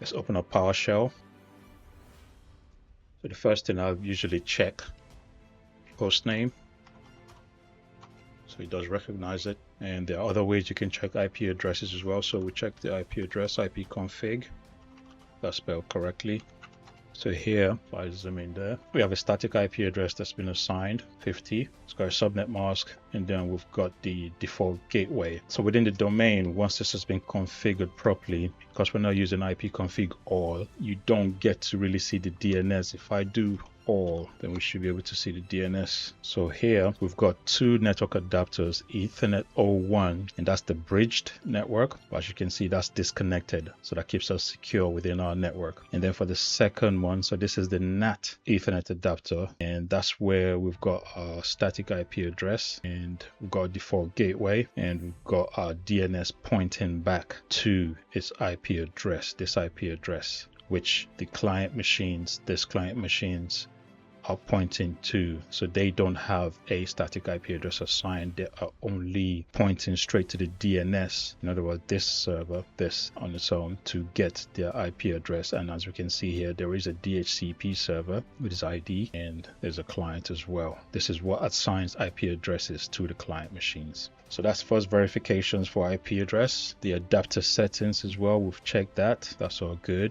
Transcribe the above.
Let's open up PowerShell. So the first thing I'll usually check hostname. So it does recognize it. And there are other ways you can check IP addresses as well. So we check the IP address, ipconfig. That's spelled correctly. So here, if I zoom in there, we have a static IP address that's been assigned, 50. It's got a subnet mask, and then we've got the default gateway. So within the domain, once this has been configured properly, because we're not using ipconfig all, you don't get to really see the DNS. If I do all, then we should be able to see the DNS. So here we've got two network adapters, Ethernet 01, and that's the bridged network. But as you can see, that's disconnected, so that keeps us secure within our network. And then for the second one, so this is the NAT Ethernet adapter, and that's where we've got our static IP address, and we've got a default gateway, and we've got our DNS pointing back to its IP address, this IP address, which the client machines, are pointing to. So they don't have a static IP address assigned, they are only pointing straight to the DNS. In other words, this server, this on its own, to get their IP address. And as we can see here, there is a DHCP server with its ID, and there's a client as well. This is what assigns IP addresses to the client machines. So that's first verifications for IP address. The adapter settings as well, we've checked that. That's all good.